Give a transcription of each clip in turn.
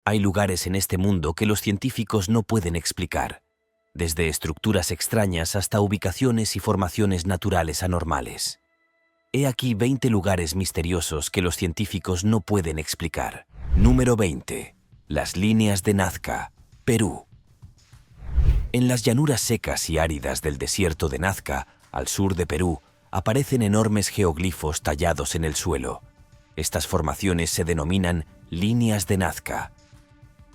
Hay lugares en este mundo que los científicos no pueden explicar, desde estructuras extrañas hasta ubicaciones y formaciones naturales anormales. He aquí 20 lugares misteriosos que los científicos no pueden explicar. Número 20. Las líneas de Nazca, Perú. En las llanuras secas y áridas del desierto de Nazca, al sur de Perú, aparecen enormes geoglifos tallados en el suelo. Estas formaciones se denominan líneas de Nazca.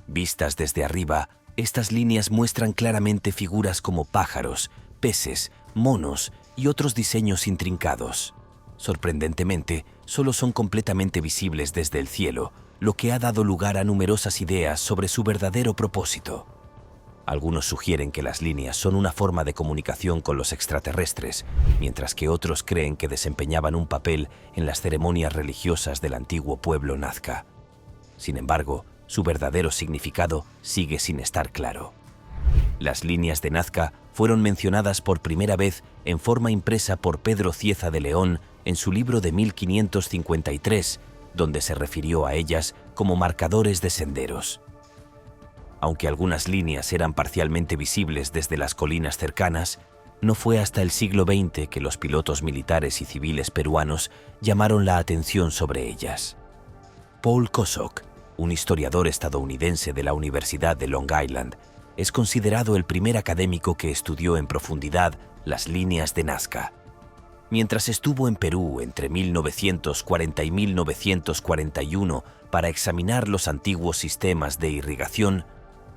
Vistas desde arriba, estas líneas muestran claramente figuras como pájaros, peces, monos y otros diseños intrincados. Sorprendentemente, solo son completamente visibles desde el cielo, lo que ha dado lugar a numerosas ideas sobre su verdadero propósito. Algunos sugieren que las líneas son una forma de comunicación con los extraterrestres, mientras que otros creen que desempeñaban un papel en las ceremonias religiosas del antiguo pueblo Nazca. Sin embargo, su verdadero significado sigue sin estar claro. Las líneas de Nazca fueron mencionadas por primera vez en forma impresa por Pedro Cieza de León en su libro de 1553, donde se refirió a ellas como marcadores de senderos. Aunque algunas líneas eran parcialmente visibles desde las colinas cercanas, no fue hasta el siglo XX que los pilotos militares y civiles peruanos llamaron la atención sobre ellas. Paul Kosok, un historiador estadounidense de la Universidad de Long Island, es considerado el primer académico que estudió en profundidad las líneas de Nazca. Mientras estuvo en Perú entre 1940 y 1941 para examinar los antiguos sistemas de irrigación,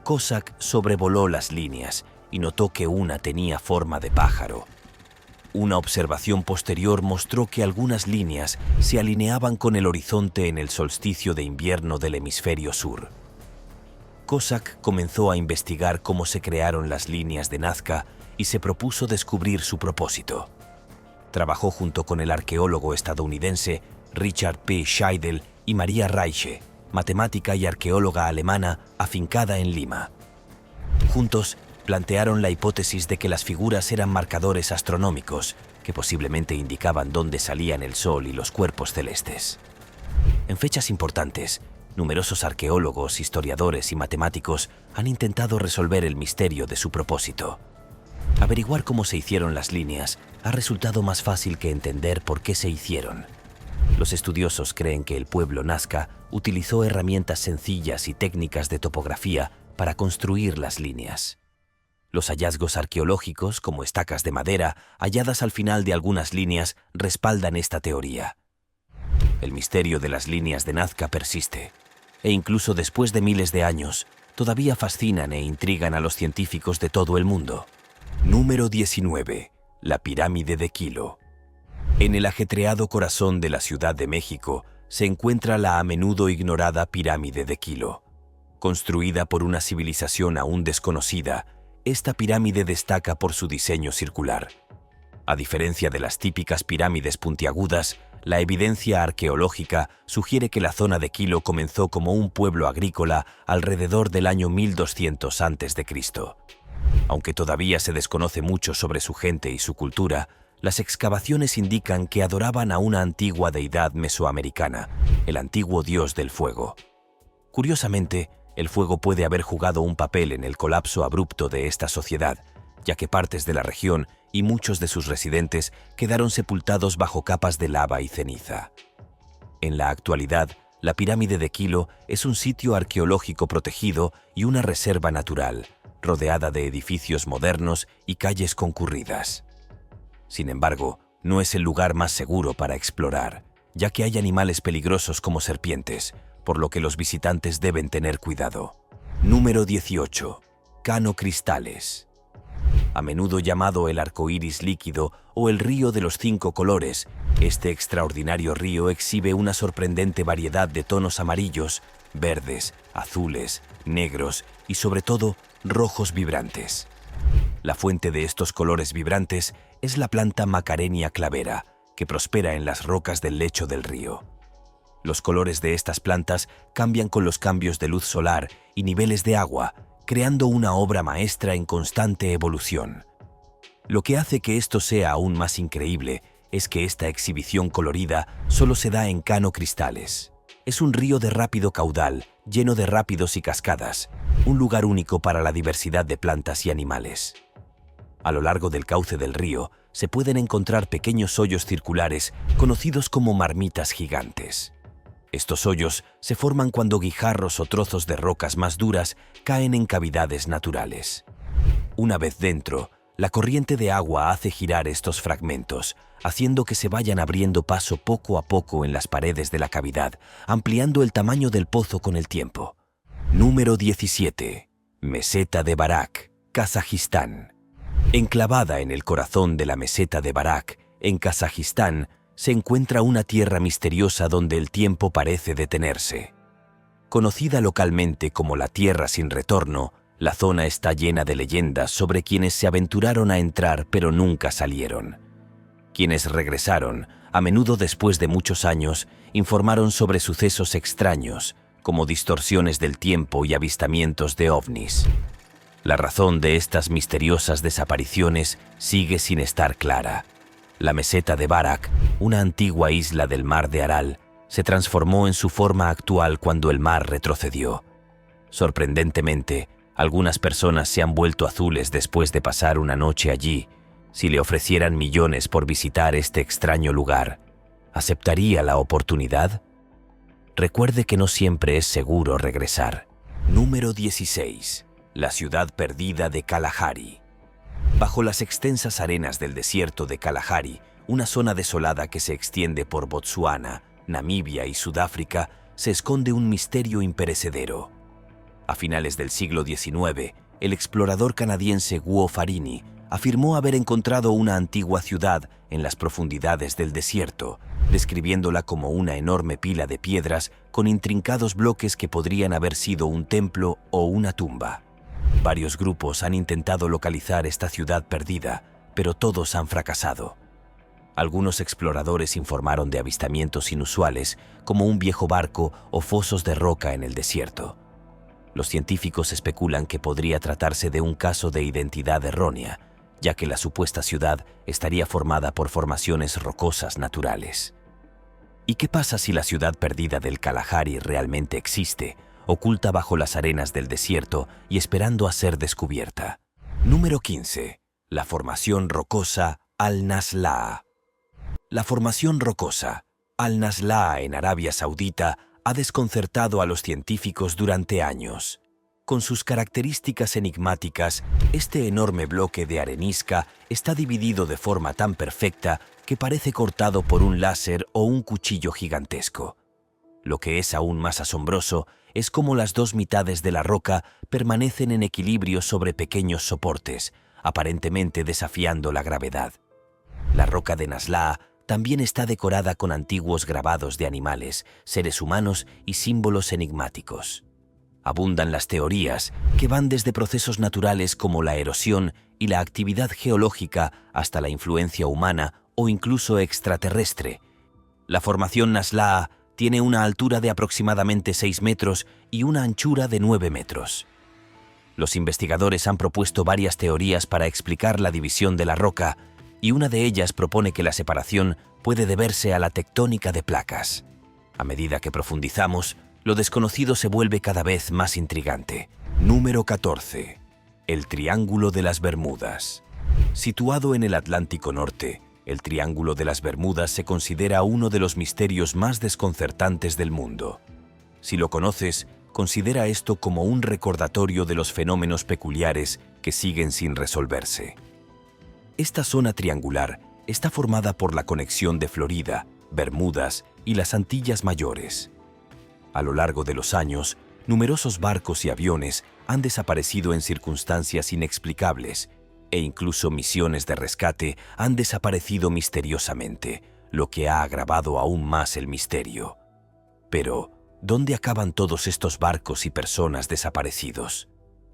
Kosok sobrevoló las líneas y notó que una tenía forma de pájaro. Una observación posterior mostró que algunas líneas se alineaban con el horizonte en el solsticio de invierno del hemisferio sur. Kosok comenzó a investigar cómo se crearon las líneas de Nazca y se propuso descubrir su propósito. Trabajó junto con el arqueólogo estadounidense Richard P. Scheidel y María Reiche, matemática y arqueóloga alemana afincada en Lima. Juntos, plantearon la hipótesis de que las figuras eran marcadores astronómicos que posiblemente indicaban dónde salían el Sol y los cuerpos celestes. En fechas importantes, numerosos arqueólogos, historiadores y matemáticos han intentado resolver el misterio de su propósito. Averiguar cómo se hicieron las líneas ha resultado más fácil que entender por qué se hicieron. Los estudiosos creen que el pueblo Nazca utilizó herramientas sencillas y técnicas de topografía para construir las líneas. Los hallazgos arqueológicos, como estacas de madera halladas al final de algunas líneas, respaldan esta teoría. El misterio de las líneas de Nazca persiste, e incluso después de miles de años, todavía fascinan e intrigan a los científicos de todo el mundo. Número 19. La pirámide de Kilo. En el ajetreado corazón de la Ciudad de México se encuentra la a menudo ignorada pirámide de Kilo. Construida por una civilización aún desconocida, esta pirámide destaca por su diseño circular. A diferencia de las típicas pirámides puntiagudas, la evidencia arqueológica sugiere que la zona de Kilo comenzó como un pueblo agrícola alrededor del año 1200 a.C. Aunque todavía se desconoce mucho sobre su gente y su cultura, las excavaciones indican que adoraban a una antigua deidad mesoamericana, el antiguo dios del fuego. Curiosamente, el fuego puede haber jugado un papel en el colapso abrupto de esta sociedad, ya que partes de la región y muchos de sus residentes quedaron sepultados bajo capas de lava y ceniza. En la actualidad, la pirámide de Kilo es un sitio arqueológico protegido y una reserva natural, rodeada de edificios modernos y calles concurridas. Sin embargo, no es el lugar más seguro para explorar, ya que hay animales peligrosos como serpientes, por lo que los visitantes deben tener cuidado. Número 18. Cano Cristales. A menudo llamado el arco iris líquido o el río de los 5 colores, este extraordinario río exhibe una sorprendente variedad de tonos amarillos, verdes, azules, negros y sobre todo rojos vibrantes. La fuente de estos colores vibrantes es la planta Macarenia clavera, que prospera en las rocas del lecho del río. Los colores de estas plantas cambian con los cambios de luz solar y niveles de agua, creando una obra maestra en constante evolución. Lo que hace que esto sea aún más increíble es que esta exhibición colorida solo se da en Cano Cristales. Es un río de rápido caudal, lleno de rápidos y cascadas, un lugar único para la diversidad de plantas y animales. A lo largo del cauce del río se pueden encontrar pequeños hoyos circulares conocidos como marmitas gigantes. Estos hoyos se forman cuando guijarros o trozos de rocas más duras caen en cavidades naturales. Una vez dentro, la corriente de agua hace girar estos fragmentos, haciendo que se vayan abriendo paso poco a poco en las paredes de la cavidad, ampliando el tamaño del pozo con el tiempo. Número 17. Meseta de Barak, Kazajistán. Enclavada en el corazón de la meseta de Barak, en Kazajistán, se encuentra una tierra misteriosa donde el tiempo parece detenerse. Conocida localmente como la Tierra sin retorno, la zona está llena de leyendas sobre quienes se aventuraron a entrar pero nunca salieron. Quienes regresaron, a menudo después de muchos años, informaron sobre sucesos extraños, como distorsiones del tiempo y avistamientos de ovnis. La razón de estas misteriosas desapariciones sigue sin estar clara. La meseta de Barak, una antigua isla del mar de Aral, se transformó en su forma actual cuando el mar retrocedió. Sorprendentemente, algunas personas se han vuelto azules después de pasar una noche allí. Si le ofrecieran millones por visitar este extraño lugar, ¿aceptaría la oportunidad? Recuerde que no siempre es seguro regresar. Número 16. La ciudad perdida de Kalahari. Bajo las extensas arenas del desierto de Kalahari, una zona desolada que se extiende por Botsuana, Namibia y Sudáfrica, se esconde un misterio imperecedero. A finales del siglo XIX, el explorador canadiense Guo Farini afirmó haber encontrado una antigua ciudad en las profundidades del desierto, describiéndola como una enorme pila de piedras con intrincados bloques que podrían haber sido un templo o una tumba. Varios grupos han intentado localizar esta ciudad perdida, pero todos han fracasado. Algunos exploradores informaron de avistamientos inusuales, como un viejo barco o fosos de roca en el desierto. Los científicos especulan que podría tratarse de un caso de identidad errónea, ya que la supuesta ciudad estaría formada por formaciones rocosas naturales. ¿Y qué pasa si la ciudad perdida del Kalahari realmente existe, oculta bajo las arenas del desierto y esperando a ser descubierta? Número 15. La formación rocosa Al-Naslaa. La formación rocosa Al-Naslaa en Arabia Saudita ha desconcertado a los científicos durante años. Con sus características enigmáticas, este enorme bloque de arenisca está dividido de forma tan perfecta que parece cortado por un láser o un cuchillo gigantesco. Lo que es aún más asombroso es cómo las dos mitades de la roca permanecen en equilibrio sobre pequeños soportes, aparentemente desafiando la gravedad. La roca de Naslaa también está decorada con antiguos grabados de animales, seres humanos y símbolos enigmáticos. Abundan las teorías que van desde procesos naturales como la erosión y la actividad geológica hasta la influencia humana o incluso extraterrestre. La formación Naslaa tiene una altura de aproximadamente 6 metros y una anchura de 9 metros. Los investigadores han propuesto varias teorías para explicar la división de la roca, y una de ellas propone que la separación puede deberse a la tectónica de placas. A medida que profundizamos, lo desconocido se vuelve cada vez más intrigante. Número 14. El Triángulo de las Bermudas. Situado en el Atlántico Norte, el Triángulo de las Bermudas se considera uno de los misterios más desconcertantes del mundo. Si lo conoces, considera esto como un recordatorio de los fenómenos peculiares que siguen sin resolverse. Esta zona triangular está formada por la conexión de Florida, Bermudas y las Antillas Mayores. A lo largo de los años, numerosos barcos y aviones han desaparecido en circunstancias inexplicables, e incluso misiones de rescate han desaparecido misteriosamente, lo que ha agravado aún más el misterio. Pero, ¿dónde acaban todos estos barcos y personas desaparecidos?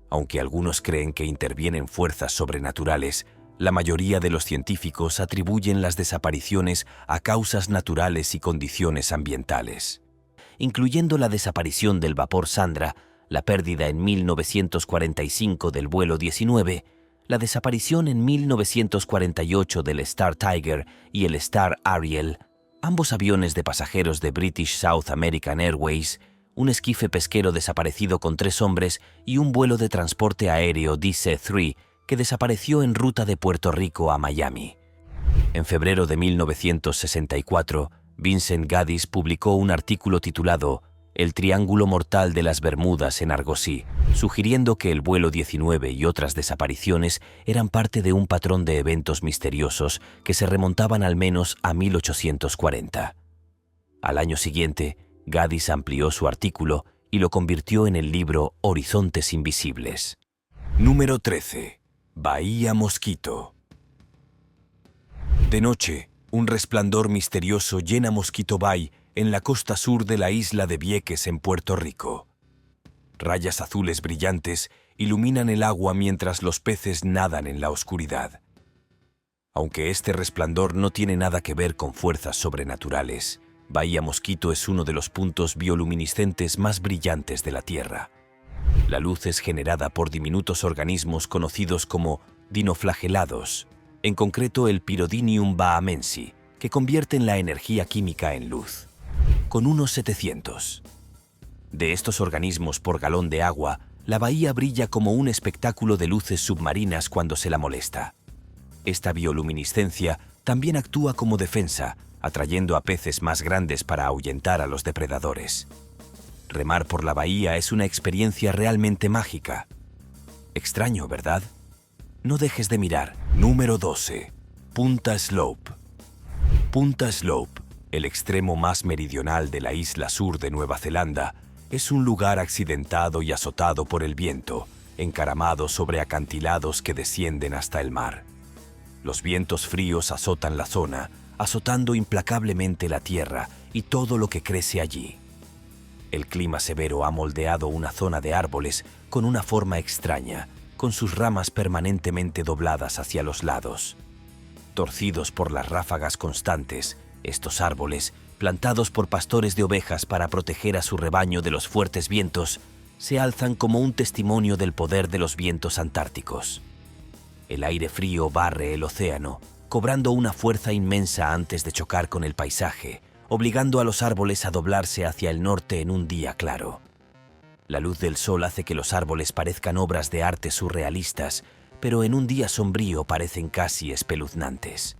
Aunque algunos creen que intervienen fuerzas sobrenaturales, la mayoría de los científicos atribuyen las desapariciones a causas naturales y condiciones ambientales, incluyendo la desaparición del vapor Sandra, la pérdida en 1945 del vuelo 19, la desaparición en 1948 del Star Tiger y el Star Ariel, ambos aviones de pasajeros de British South American Airways, un esquife pesquero desaparecido con 3 hombres y un vuelo de transporte aéreo DC-3 que desapareció en ruta de Puerto Rico a Miami. En febrero de 1964, Vincent Gaddis publicó un artículo titulado El Triángulo Mortal de las Bermudas en Argosy, sugiriendo que el vuelo 19 y otras desapariciones eran parte de un patrón de eventos misteriosos que se remontaban al menos a 1840. Al año siguiente, Gaddis amplió su artículo y lo convirtió en el libro Horizontes Invisibles. Número 13. Bahía Mosquito. De noche, un resplandor misterioso llena Mosquito Bay en la costa sur de la isla de Vieques en Puerto Rico. Rayas azules brillantes iluminan el agua mientras los peces nadan en la oscuridad. Aunque este resplandor no tiene nada que ver con fuerzas sobrenaturales, Bahía Mosquito es uno de los puntos bioluminiscentes más brillantes de la Tierra. La luz es generada por diminutos organismos conocidos como dinoflagelados, en concreto el Pyrodinium bahamensi, que convierten la energía química en luz, con unos 700. De estos organismos por galón de agua, la bahía brilla como un espectáculo de luces submarinas cuando se la molesta. Esta bioluminiscencia también actúa como defensa, atrayendo a peces más grandes para ahuyentar a los depredadores. Remar por la bahía es una experiencia realmente mágica. Extraño, ¿verdad? No dejes de mirar. Número 12. Punta Slope. Punta Slope, el extremo más meridional de la isla sur de Nueva Zelanda, es un lugar accidentado y azotado por el viento, encaramado sobre acantilados que descienden hasta el mar. Los vientos fríos azotan la zona, azotando implacablemente la tierra y todo lo que crece allí. El clima severo ha moldeado una zona de árboles con una forma extraña, con sus ramas permanentemente dobladas hacia los lados. Torcidos por las ráfagas constantes, estos árboles, plantados por pastores de ovejas para proteger a su rebaño de los fuertes vientos, se alzan como un testimonio del poder de los vientos antárticos. El aire frío barre el océano, cobrando una fuerza inmensa antes de chocar con el paisaje, obligando a los árboles a doblarse hacia el norte en un día claro. La luz del sol hace que los árboles parezcan obras de arte surrealistas, pero en un día sombrío parecen casi espeluznantes.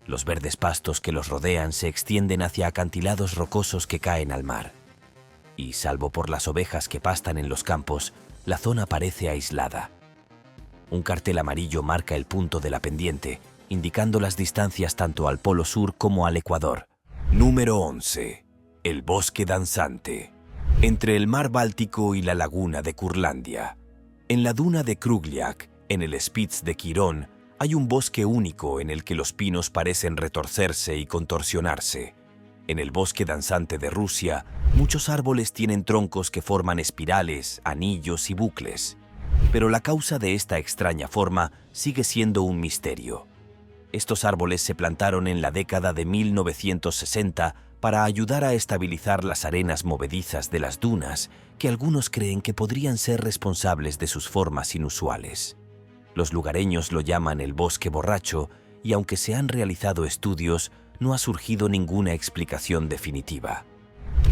Los verdes pastos que los rodean se extienden hacia acantilados rocosos que caen al mar. Y, salvo por las ovejas que pastan en los campos, la zona parece aislada. Un cartel amarillo marca el punto de la pendiente, indicando las distancias tanto al Polo Sur como al Ecuador. Número 11. El Bosque Danzante. Entre el mar Báltico y la laguna de Curlandia. En la duna de Krugliak, en el Spitz de Quirón, hay un bosque único en el que los pinos parecen retorcerse y contorsionarse. En el Bosque Danzante de Rusia, muchos árboles tienen troncos que forman espirales, anillos y bucles. Pero la causa de esta extraña forma sigue siendo un misterio. Estos árboles se plantaron en la década de 1960 para ayudar a estabilizar las arenas movedizas de las dunas, que algunos creen que podrían ser responsables de sus formas inusuales. Los lugareños lo llaman el bosque borracho, y aunque se han realizado estudios, no ha surgido ninguna explicación definitiva.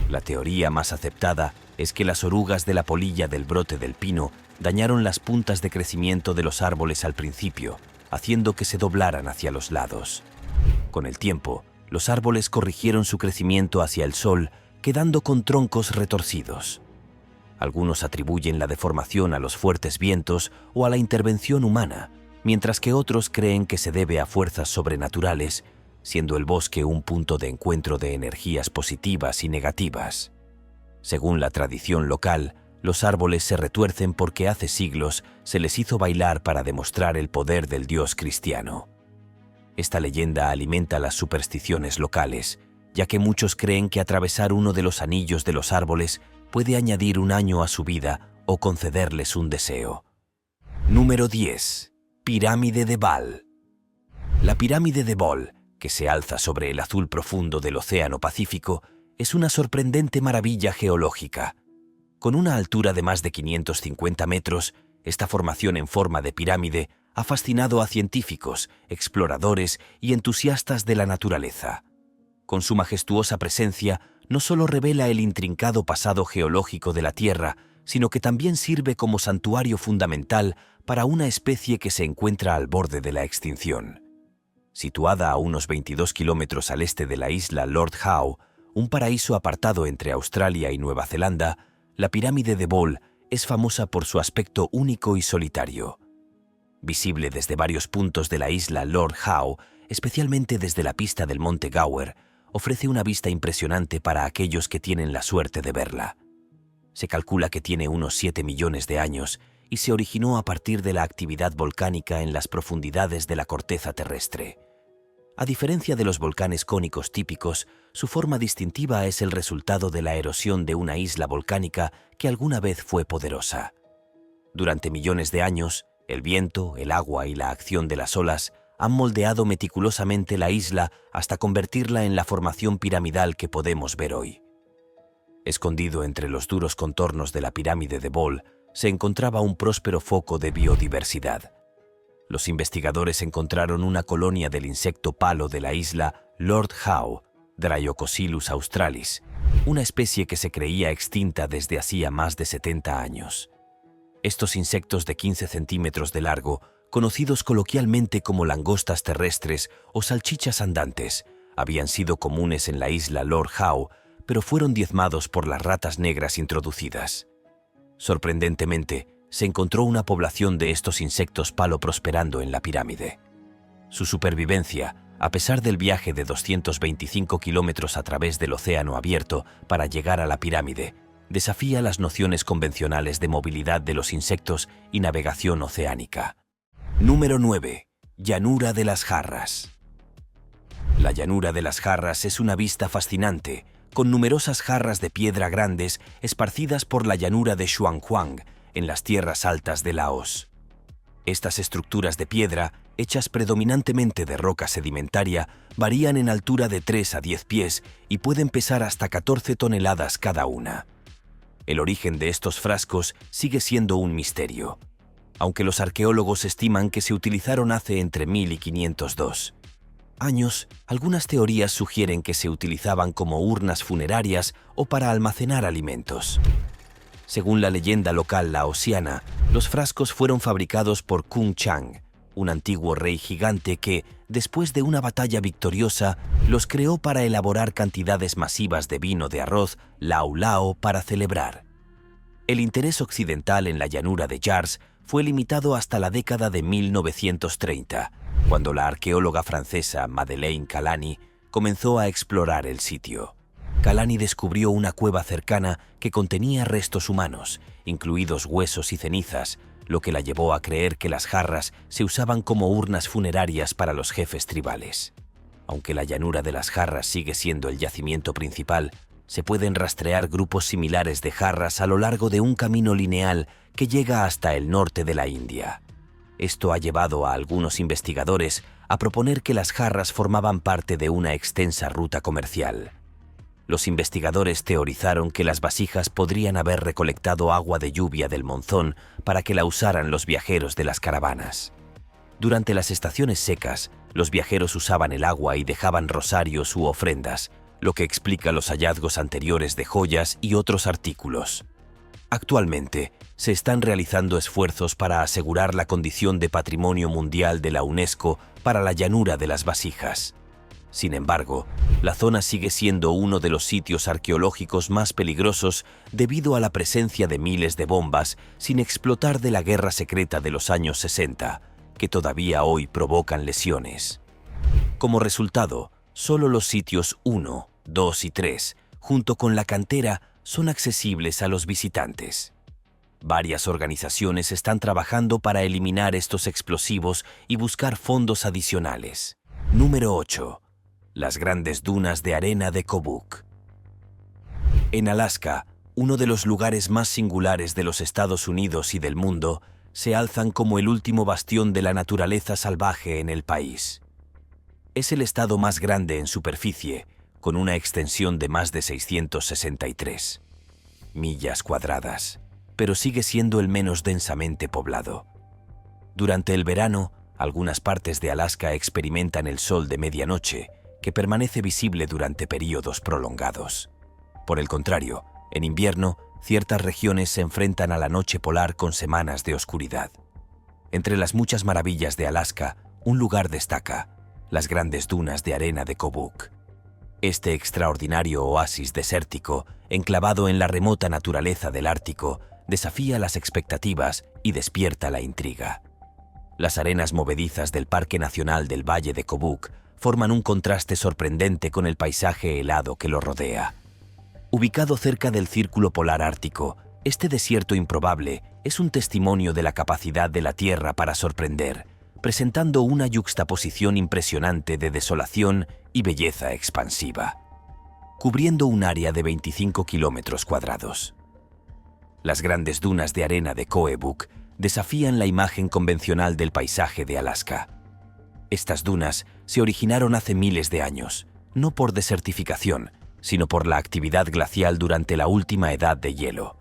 La teoría más aceptada es que las orugas de la polilla del brote del pino dañaron las puntas de crecimiento de los árboles al principio, haciendo que se doblaran hacia los lados. Con el tiempo, los árboles corrigieron su crecimiento hacia el sol, quedando con troncos retorcidos. Algunos atribuyen la deformación a los fuertes vientos o a la intervención humana, mientras que otros creen que se debe a fuerzas sobrenaturales, siendo el bosque un punto de encuentro de energías positivas y negativas. Según la tradición local, los árboles se retuercen porque hace siglos se les hizo bailar para demostrar el poder del dios cristiano. Esta leyenda alimenta las supersticiones locales, ya que muchos creen que atravesar uno de los anillos de los árboles puede añadir un año a su vida o concederles un deseo. Número 10. Pirámide de Ball. La pirámide de Ball, que se alza sobre el azul profundo del Océano Pacífico, es una sorprendente maravilla geológica. Con una altura de más de 550 metros, esta formación en forma de pirámide ha fascinado a científicos, exploradores y entusiastas de la naturaleza. Con su majestuosa presencia, no solo revela el intrincado pasado geológico de la Tierra, sino que también sirve como santuario fundamental para una especie que se encuentra al borde de la extinción. Situada a unos 22 kilómetros al este de la isla Lord Howe, un paraíso apartado entre Australia y Nueva Zelanda, la pirámide de Ball es famosa por su aspecto único y solitario. Visible desde varios puntos de la isla Lord Howe, especialmente desde la pista del Monte Gower, ofrece una vista impresionante para aquellos que tienen la suerte de verla. Se calcula que tiene unos 7 millones de años y se originó a partir de la actividad volcánica en las profundidades de la corteza terrestre. A diferencia de los volcanes cónicos típicos, su forma distintiva es el resultado de la erosión de una isla volcánica que alguna vez fue poderosa. Durante millones de años, el viento, el agua y la acción de las olas han moldeado meticulosamente la isla hasta convertirla en la formación piramidal que podemos ver hoy. Escondido entre los duros contornos de la pirámide de Ball, se encontraba un próspero foco de biodiversidad. Los investigadores encontraron una colonia del insecto palo de la isla Lord Howe, Dryocosilus australis, una especie que se creía extinta desde hacía más de 70 años. Estos insectos de 15 centímetros de largo, conocidos coloquialmente como langostas terrestres o salchichas andantes, habían sido comunes en la isla Lord Howe, pero fueron diezmados por las ratas negras introducidas. Sorprendentemente, se encontró una población de estos insectos palo prosperando en la pirámide. Su supervivencia, a pesar del viaje de 225 kilómetros a través del océano abierto para llegar a la pirámide, desafía las nociones convencionales de movilidad de los insectos y navegación oceánica. Número 9. Llanura de las Jarras. La llanura de las Jarras es una vista fascinante, con numerosas jarras de piedra grandes esparcidas por la llanura de Xuanhuang, en las tierras altas de Laos. Estas estructuras de piedra, hechas predominantemente de roca sedimentaria, varían en altura de 3 a 10 pies y pueden pesar hasta 14 toneladas cada una. El origen de estos frascos sigue siendo un misterio, aunque los arqueólogos estiman que se utilizaron hace entre 1000 y 502 años. Algunas teorías sugieren que se utilizaban como urnas funerarias o para almacenar alimentos. Según la leyenda local laosiana, los frascos fueron fabricados por Kung Chang, un antiguo rey gigante que, después de una batalla victoriosa, los creó para elaborar cantidades masivas de vino de arroz Lao Lao para celebrar. El interés occidental en la llanura de Jars fue limitado hasta la década de 1930, cuando la arqueóloga francesa Madeleine Calani comenzó a explorar el sitio. Calani descubrió una cueva cercana que contenía restos humanos, incluidos huesos y cenizas, lo que la llevó a creer que las jarras se usaban como urnas funerarias para los jefes tribales. Aunque la llanura de las jarras sigue siendo el yacimiento principal, se pueden rastrear grupos similares de jarras a lo largo de un camino lineal que llega hasta el norte de la India. Esto ha llevado a algunos investigadores a proponer que las jarras formaban parte de una extensa ruta comercial. Los investigadores teorizaron que las vasijas podrían haber recolectado agua de lluvia del monzón para que la usaran los viajeros de las caravanas. Durante las estaciones secas, los viajeros usaban el agua y dejaban rosarios u ofrendas, lo que explica los hallazgos anteriores de joyas y otros artículos. Actualmente, se están realizando esfuerzos para asegurar la condición de Patrimonio Mundial de la UNESCO para la llanura de las vasijas. Sin embargo, la zona sigue siendo uno de los sitios arqueológicos más peligrosos debido a la presencia de miles de bombas sin explotar de la guerra secreta de los años 60, que todavía hoy provocan lesiones. Como resultado, solo los sitios 1, 2 y 3, junto con la cantera, son accesibles a los visitantes. Varias organizaciones están trabajando para eliminar estos explosivos y buscar fondos adicionales. Número 8. Las grandes dunas de arena de Kobuk. En Alaska, uno de los lugares más singulares de los Estados Unidos y del mundo, se alzan como el último bastión de la naturaleza salvaje en el país. Es el estado más grande en superficie, con una extensión de más de 663 millas cuadradas, pero sigue siendo el menos densamente poblado. Durante el verano, algunas partes de Alaska experimentan el sol de medianoche, que permanece visible durante periodos prolongados. Por el contrario, en invierno, ciertas regiones se enfrentan a la noche polar con semanas de oscuridad. Entre las muchas maravillas de Alaska, un lugar destaca: las grandes dunas de arena de Kobuk. Este extraordinario oasis desértico, enclavado en la remota naturaleza del Ártico, desafía las expectativas y despierta la intriga. Las arenas movedizas del Parque Nacional del Valle de Kobuk forman un contraste sorprendente con el paisaje helado que lo rodea. Ubicado cerca del Círculo Polar Ártico, este desierto improbable es un testimonio de la capacidad de la Tierra para sorprender, presentando una yuxtaposición impresionante de desolación y belleza expansiva, cubriendo un área de 25 kilómetros cuadrados. Las grandes dunas de arena de Koebuk desafían la imagen convencional del paisaje de Alaska. Estas dunas se originaron hace miles de años, no por desertificación, sino por la actividad glacial durante la última edad de hielo.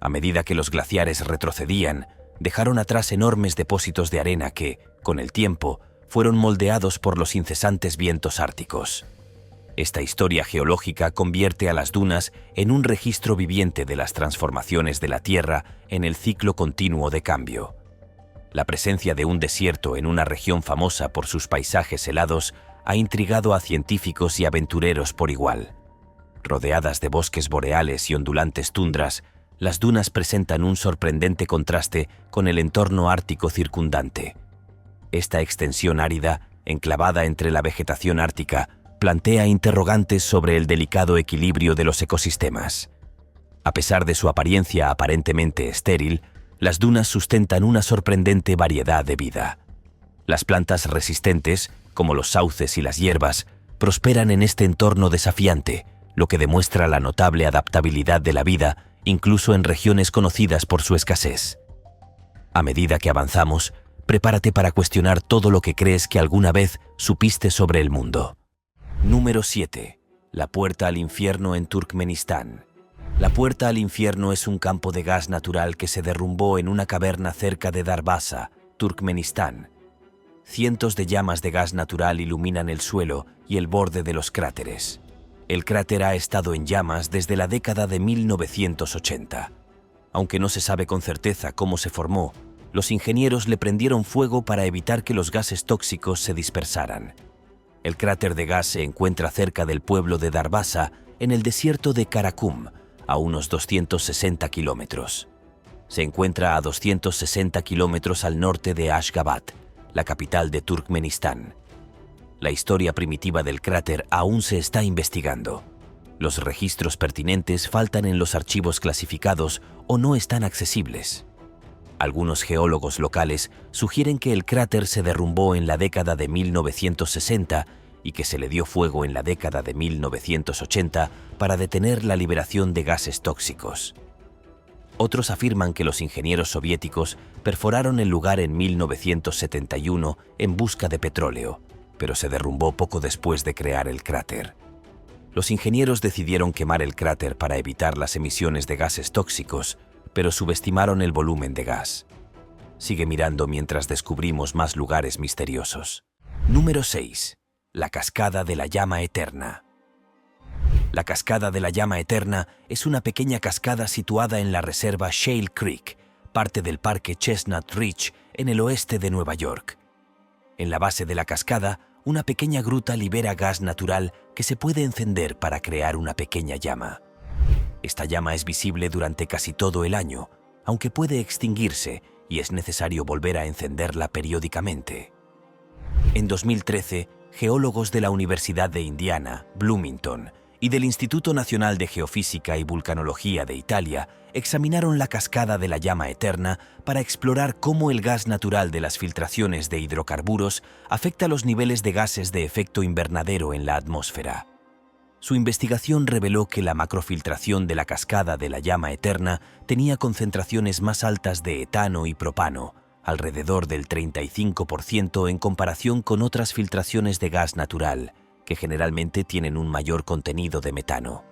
A medida que los glaciares retrocedían, dejaron atrás enormes depósitos de arena que, con el tiempo, fueron moldeados por los incesantes vientos árticos. Esta historia geológica convierte a las dunas en un registro viviente de las transformaciones de la Tierra en el ciclo continuo de cambio. La presencia de un desierto en una región famosa por sus paisajes helados ha intrigado a científicos y aventureros por igual. Rodeadas de bosques boreales y ondulantes tundras, las dunas presentan un sorprendente contraste con el entorno ártico circundante. Esta extensión árida, enclavada entre la vegetación ártica, plantea interrogantes sobre el delicado equilibrio de los ecosistemas. A pesar de su apariencia aparentemente estéril, las dunas sustentan una sorprendente variedad de vida. Las plantas resistentes, como los sauces y las hierbas, prosperan en este entorno desafiante, lo que demuestra la notable adaptabilidad de la vida, incluso en regiones conocidas por su escasez. A medida que avanzamos, prepárate para cuestionar todo lo que crees que alguna vez supiste sobre el mundo. Número 7. La puerta al infierno en Turkmenistán. La puerta al infierno es un campo de gas natural que se derrumbó en una caverna cerca de Darbasa, Turkmenistán. Cientos de llamas de gas natural iluminan el suelo y el borde de los cráteres. El cráter ha estado en llamas desde la década de 1980. Aunque no se sabe con certeza cómo se formó, los ingenieros le prendieron fuego para evitar que los gases tóxicos se dispersaran. El cráter de gas se encuentra cerca del pueblo de Darbasa, en el desierto de Karakum, a unos 260 kilómetros. Se encuentra a 260 kilómetros al norte de Ashgabat, la capital de Turkmenistán. La historia primitiva del cráter aún se está investigando. Los registros pertinentes faltan en los archivos clasificados o no están accesibles. Algunos geólogos locales sugieren que el cráter se derrumbó en la década de 1960 y que se le dio fuego en la década de 1980 para detener la liberación de gases tóxicos. Otros afirman que los ingenieros soviéticos perforaron el lugar en 1971 en busca de petróleo, pero se derrumbó poco después de crear el cráter. Los ingenieros decidieron quemar el cráter para evitar las emisiones de gases tóxicos, pero subestimaron el volumen de gas. Sigue mirando mientras descubrimos más lugares misteriosos. Número 6. La Cascada de la Llama Eterna. La Cascada de la Llama Eterna es una pequeña cascada situada en la reserva Shale Creek, parte del Parque Chestnut Ridge, en el oeste de Nueva York. En la base de la cascada, una pequeña gruta libera gas natural que se puede encender para crear una pequeña llama. Esta llama es visible durante casi todo el año, aunque puede extinguirse y es necesario volver a encenderla periódicamente. En 2013, geólogos de la Universidad de Indiana, Bloomington, y del Instituto Nacional de Geofísica y Vulcanología de Italia examinaron la cascada de la llama eterna para explorar cómo el gas natural de las filtraciones de hidrocarburos afecta los niveles de gases de efecto invernadero en la atmósfera. Su investigación reveló que la macrofiltración de la cascada de la llama eterna tenía concentraciones más altas de etano y propano, alrededor del 35% en comparación con otras filtraciones de gas natural, que generalmente tienen un mayor contenido de metano.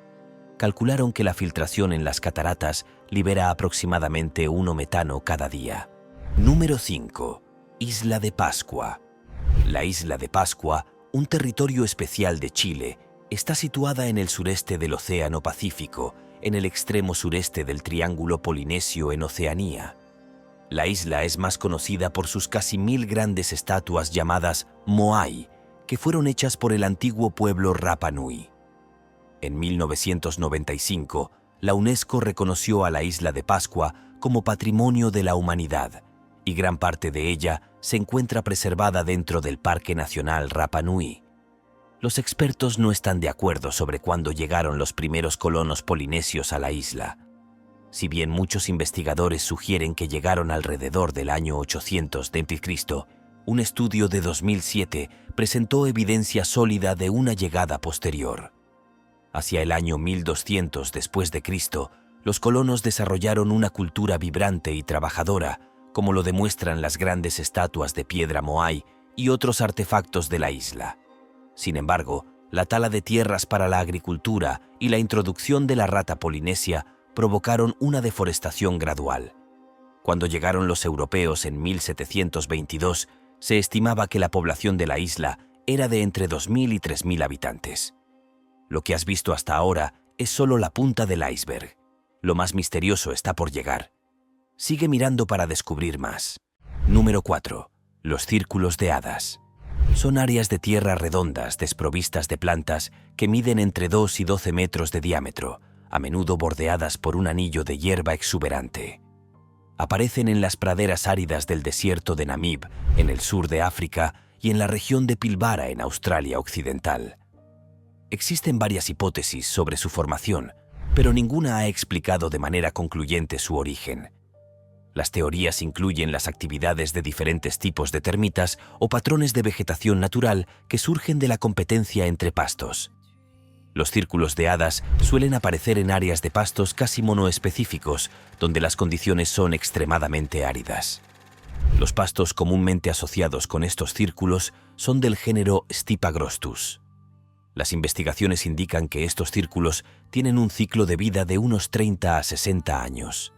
Calcularon que la filtración en las cataratas libera aproximadamente 1 metano cada día. Número 5. Isla de Pascua. La Isla de Pascua, un territorio especial de Chile, Está situada en el sureste del Océano Pacífico, en el extremo sureste del Triángulo Polinesio en Oceanía. La isla es más conocida por sus casi 1000 grandes estatuas llamadas Moai, que fueron hechas por el antiguo pueblo Rapa Nui. En 1995, la UNESCO reconoció a la isla de Pascua como Patrimonio de la Humanidad, y gran parte de ella se encuentra preservada dentro del Parque Nacional Rapa Nui. Los expertos no están de acuerdo sobre cuándo llegaron los primeros colonos polinesios a la isla. Si bien muchos investigadores sugieren que llegaron alrededor del año 800 d.C., un estudio de 2007 presentó evidencia sólida de una llegada posterior. Hacia el año 1200 después de Cristo, los colonos desarrollaron una cultura vibrante y trabajadora, como lo demuestran las grandes estatuas de piedra Moai y otros artefactos de la isla. Sin embargo, la tala de tierras para la agricultura y la introducción de la rata polinesia provocaron una deforestación gradual. Cuando llegaron los europeos en 1722, se estimaba que la población de la isla era de entre 2.000 y 3.000 habitantes. Lo que has visto hasta ahora es solo la punta del iceberg. Lo más misterioso está por llegar. Sigue mirando para descubrir más. Número 4. Los círculos de hadas. Son áreas de tierra redondas desprovistas de plantas que miden entre 2 y 12 metros de diámetro, a menudo bordeadas por un anillo de hierba exuberante. Aparecen en las praderas áridas del desierto de Namib, en el sur de África, y en la región de Pilbara, en Australia Occidental. Existen varias hipótesis sobre su formación, pero ninguna ha explicado de manera concluyente su origen. Las teorías incluyen las actividades de diferentes tipos de termitas o patrones de vegetación natural que surgen de la competencia entre pastos. Los círculos de hadas suelen aparecer en áreas de pastos casi monoespecíficos, donde las condiciones son extremadamente áridas. Los pastos comúnmente asociados con estos círculos son del género Stipagrostus. Las investigaciones indican que estos círculos tienen un ciclo de vida de unos 30 a 60 años.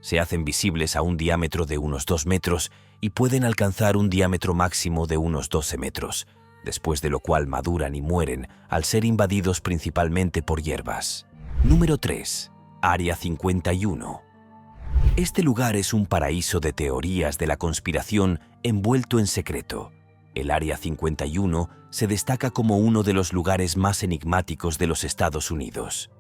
Se hacen visibles a un diámetro de unos 2 metros y pueden alcanzar un diámetro máximo de unos 12 metros, después de lo cual maduran y mueren al ser invadidos principalmente por hierbas. Número 3. Área 51. Este lugar es un paraíso de teorías de la conspiración envuelto en secreto. El Área 51 se destaca como uno de los lugares más enigmáticos de los Estados Unidos.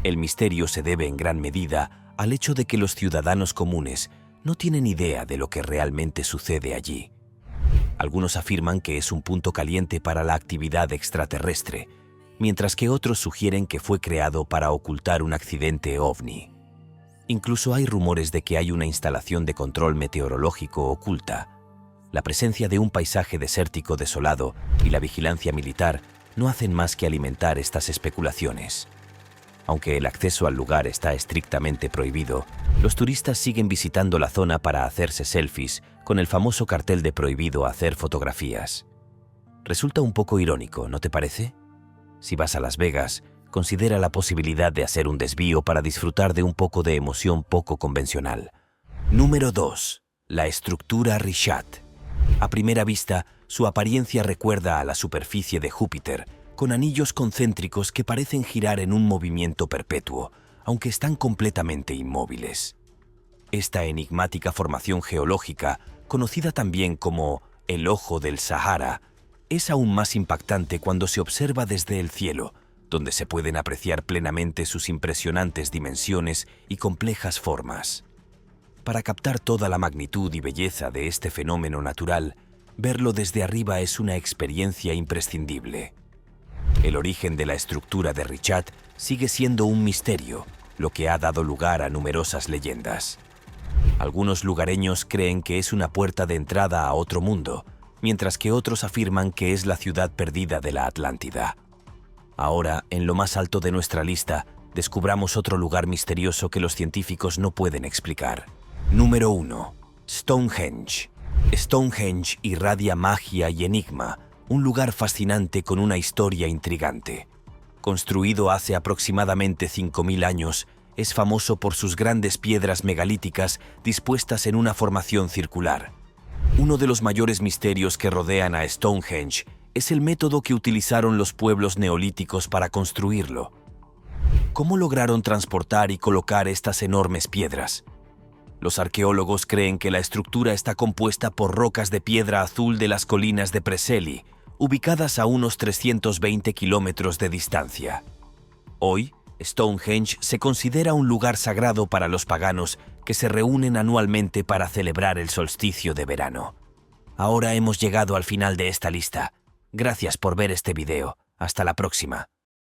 El misterio se debe en gran medida al hecho de que los ciudadanos comunes no tienen idea de lo que realmente sucede allí. Algunos afirman que es un punto caliente para la actividad extraterrestre, mientras que otros sugieren que fue creado para ocultar un accidente ovni. Incluso hay rumores de que hay una instalación de control meteorológico oculta. La presencia de un paisaje desértico desolado y la vigilancia militar no hacen más que alimentar estas especulaciones. Aunque el acceso al lugar está estrictamente prohibido, los turistas siguen visitando la zona para hacerse selfies con el famoso cartel de prohibido hacer fotografías. Resulta un poco irónico, ¿no te parece? Si vas a Las Vegas, considera la posibilidad de hacer un desvío para disfrutar de un poco de emoción poco convencional. Número 2. La estructura Richat. A primera vista, su apariencia recuerda a la superficie de Júpiter, con anillos concéntricos que parecen girar en un movimiento perpetuo, aunque están completamente inmóviles. Esta enigmática formación geológica, conocida también como el Ojo del Sahara, es aún más impactante cuando se observa desde el cielo, donde se pueden apreciar plenamente sus impresionantes dimensiones y complejas formas. Para captar toda la magnitud y belleza de este fenómeno natural, verlo desde arriba es una experiencia imprescindible. El origen de la estructura de Richat sigue siendo un misterio, lo que ha dado lugar a numerosas leyendas. Algunos lugareños creen que es una puerta de entrada a otro mundo, mientras que otros afirman que es la ciudad perdida de la Atlántida. Ahora, en lo más alto de nuestra lista, descubramos otro lugar misterioso que los científicos no pueden explicar. Número 1. Stonehenge. Stonehenge irradia magia y enigma, un lugar fascinante con una historia intrigante. Construido hace aproximadamente 5.000 años, es famoso por sus grandes piedras megalíticas dispuestas en una formación circular. Uno de los mayores misterios que rodean a Stonehenge es el método que utilizaron los pueblos neolíticos para construirlo. ¿Cómo lograron transportar y colocar estas enormes piedras? Los arqueólogos creen que la estructura está compuesta por rocas de piedra azul de las colinas de Preseli, ubicadas a unos 320 kilómetros de distancia. Hoy, Stonehenge se considera un lugar sagrado para los paganos que se reúnen anualmente para celebrar el solsticio de verano. Ahora hemos llegado al final de esta lista. Gracias por ver este video. Hasta la próxima.